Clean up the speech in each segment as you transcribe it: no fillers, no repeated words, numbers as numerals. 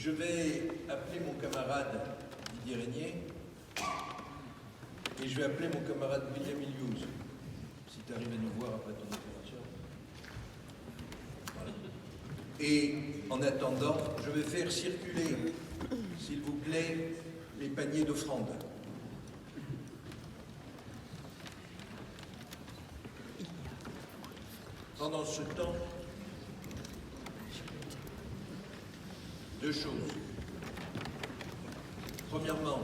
Je vais appeler mon camarade Didier Régnier et je vais appeler mon camarade William Iliouz, si tu arrives à nous voir après ton opération. Voilà. Et en attendant, je vais faire circuler, s'il vous plaît, les paniers d'offrandes. Pendant ce temps, deux choses. Premièrement,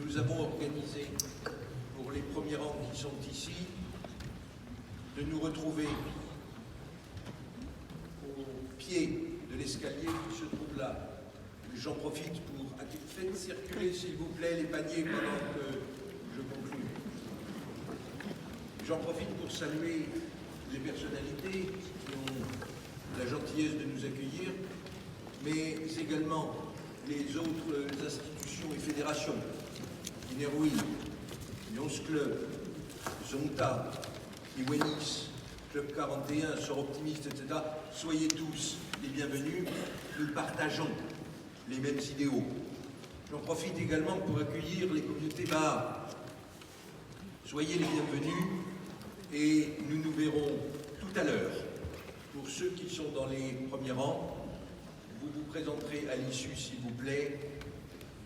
nous avons organisé pour les premiers rangs qui sont ici de nous retrouver au pied de l'escalier qui se trouve là. J'en profite pour faire circuler, s'il vous plaît, les paniers pendant que je conclue. J'en profite pour saluer les personnalités qui ont la gentillesse de nous accueillir, mais également les autres institutions et fédérations, Inerwi, Lions Club, Zonta, Iwenis, Club 41, Sort Optimiste, etc. Soyez tous les bienvenus, nous partageons les mêmes idéaux. J'en profite également pour accueillir les communautés Baha. Soyez les bienvenus et nous nous verrons tout à l'heure. Pour ceux qui sont dans les premiers rangs, vous vous présenterez à l'issue, s'il vous plaît,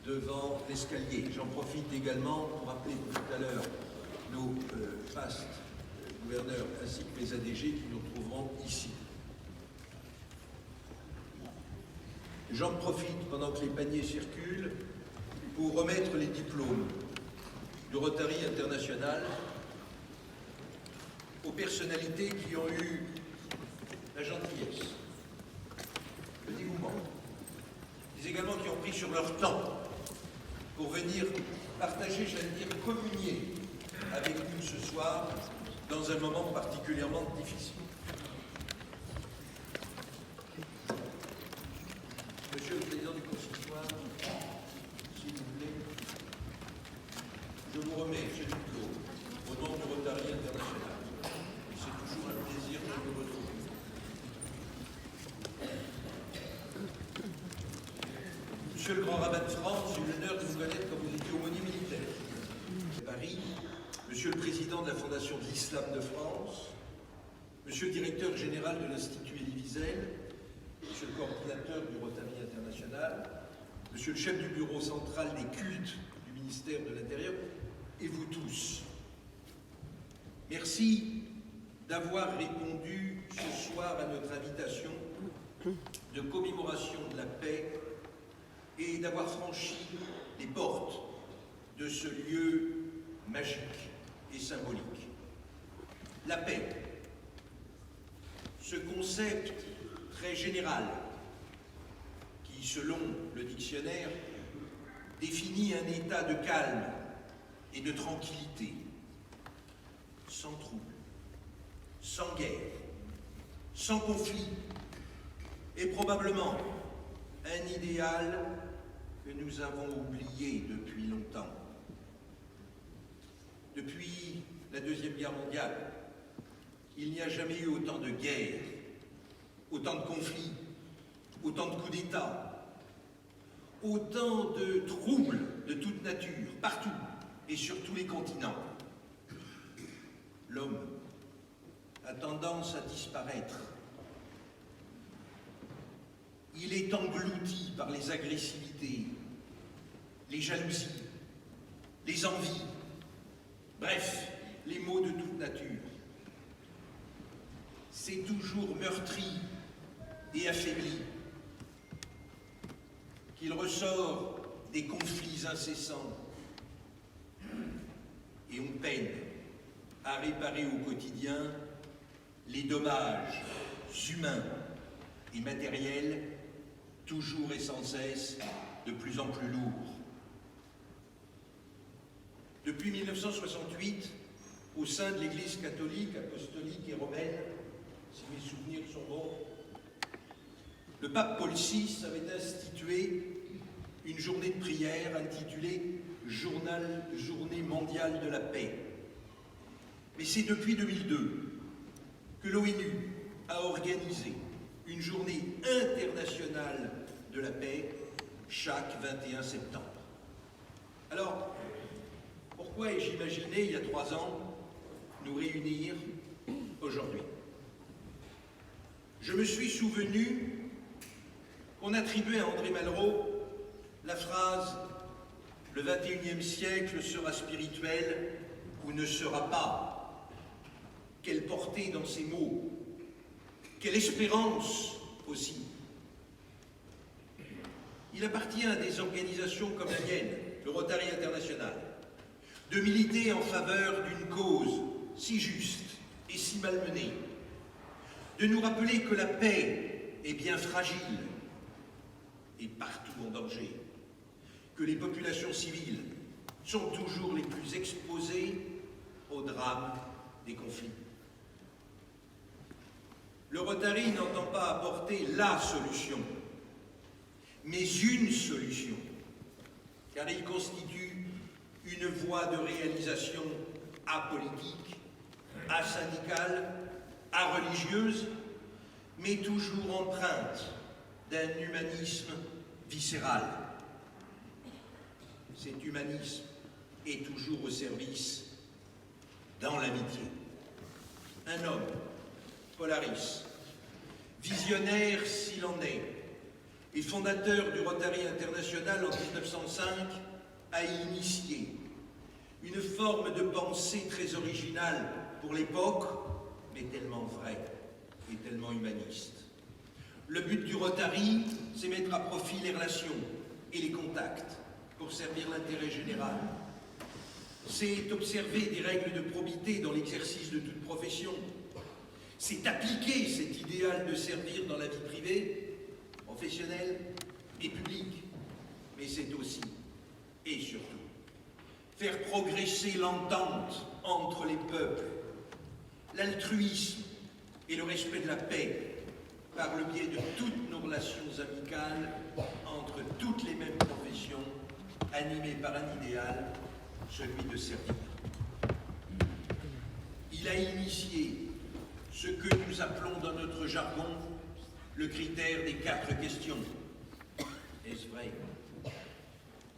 devant l'escalier. J'en profite également pour appeler tout à l'heure nos fastes gouverneurs ainsi que les ADG qui nous retrouveront ici. J'en profite pendant que les paniers circulent pour remettre les diplômes du Rotary International aux personnalités qui ont eu la gentillesse, le dévouement, mais également qui ont pris sur leur temps pour venir partager, j'allais dire, communier avec nous ce soir dans un moment particulièrement difficile. Monsieur le Président du Consistoire, s'il vous plaît, je vous remets ce diplôme au nom du Rotary International. C'est toujours un plaisir de vous retrouver. Monsieur le Grand Rabbin de France, j'ai eu l'honneur de vous connaître quand vous étiez aumônier militaire à Paris, Monsieur le Président de la Fondation de l'Islam de France, Monsieur le Directeur général de l'Institut Elie Wiesel, Monsieur le coordinateur du Rotary International, Monsieur le chef du bureau central des cultes du ministère de l'Intérieur, et vous tous. Merci d'avoir répondu ce soir à notre invitation de commémoration de la paix et d'avoir franchi les portes de ce lieu magique et symbolique. La paix, ce concept très général qui, selon le dictionnaire, définit un état de calme et de tranquillité, sans trouble, sans guerre, sans conflit, et probablement un idéal que nous avons oublié depuis longtemps. Depuis la Deuxième Guerre mondiale, il n'y a jamais eu autant de guerres, autant de conflits, autant de coups d'État, autant de troubles de toute nature, partout et sur tous les continents. L'homme a tendance à disparaître. Il est englouti par les agressivités, les jalousies, les envies, bref, les maux de toute nature. C'est toujours meurtri et affaibli qu'il ressort des conflits incessants et on peine à réparer au quotidien les dommages humains et matériels toujours et sans cesse de plus en plus lourds. Depuis 1968, au sein de l'Église catholique, apostolique et romaine, si mes souvenirs sont bons, le pape Paul VI avait institué une journée de prière intitulée « Journée mondiale de la paix ». Mais c'est depuis 2002 que l'ONU a organisé une journée internationale de la paix chaque 21 septembre. Alors, pourquoi ai-je imaginé, il y a 3 ans, nous réunir aujourd'hui? Je me suis souvenu qu'on attribuait à André Malraux la phrase « Le 21e siècle sera spirituel ou ne sera pas ». Quelle portée dans ces mots, quelle espérance aussi. Il appartient à des organisations comme la mienne, le Rotary International, de militer en faveur d'une cause si juste et si malmenée, de nous rappeler que la paix est bien fragile et partout en danger, que les populations civiles sont toujours les plus exposées au drame des conflits. Le Rotary n'entend pas apporter la solution, mais une solution, car il constitue une voie de réalisation apolitique, asyndicale, religieuse, mais toujours empreinte d'un humanisme viscéral. Cet humanisme est toujours au service dans l'amitié. Un homme, Polaris, visionnaire s'il en est, et fondateur du Rotary International en 1905, a initié une forme de pensée très originale pour l'époque, mais tellement vraie et tellement humaniste. Le but du Rotary, c'est mettre à profit les relations et les contacts pour servir l'intérêt général. C'est observer des règles de probité dans l'exercice de toute profession. C'est appliquer cet idéal de servir dans la vie privée, professionnelle et publique. Mais c'est aussi, et surtout, faire progresser l'entente entre les peuples, l'altruisme et le respect de la paix par le biais de toutes nos relations amicales entre toutes les mêmes professions, animées par un idéal, celui de servir. Il a initié ce que nous appelons dans notre jargon le critère des 4 questions. Est-ce vrai?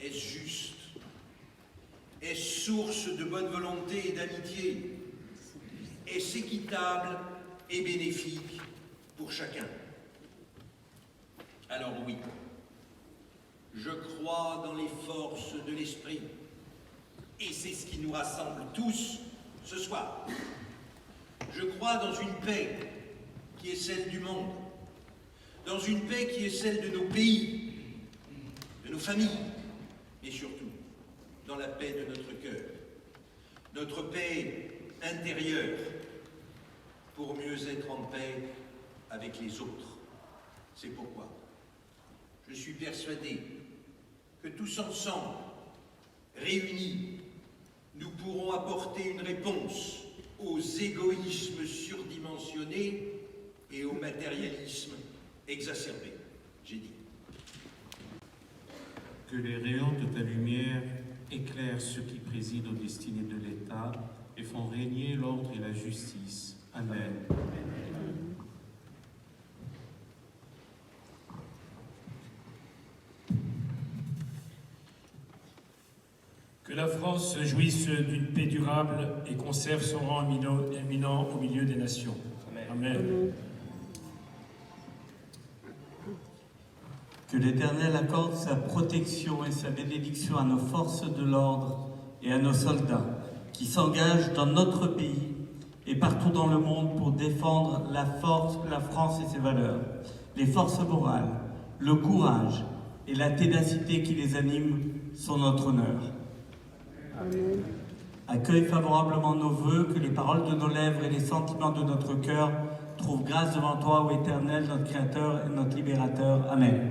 Est-ce juste? Est-ce source de bonne volonté et d'amitié? Est-ce équitable et bénéfique pour chacun? Alors oui, je crois dans les forces de l'esprit, et c'est ce qui nous rassemble tous ce soir. Je crois dans une paix qui est celle du monde, dans une paix qui est celle de nos pays, de nos familles, mais surtout dans la paix de notre cœur, notre paix intérieure, pour mieux être en paix avec les autres. C'est pourquoi je suis persuadé que tous ensemble, réunis, nous pourrons apporter une réponse aux égoïsmes surdimensionnés et au matérialisme exacerbé. J'ai dit. Que les rayons de ta lumière éclairent ceux qui président aux destinées de l'État et font régner l'ordre et la justice. Amen. Que la France jouisse d'une paix durable et conserve son rang éminent au milieu des nations. Amen. Amen. Que l'Éternel accorde sa protection et sa bénédiction à nos forces de l'ordre et à nos soldats qui s'engagent dans notre pays et partout dans le monde pour défendre la France et ses valeurs, les forces morales, le courage et la ténacité qui les animent sont notre honneur. Amen. Accueille favorablement nos vœux, que les paroles de nos lèvres et les sentiments de notre cœur trouvent grâce devant toi, ô Éternel, notre Créateur et notre Libérateur. Amen.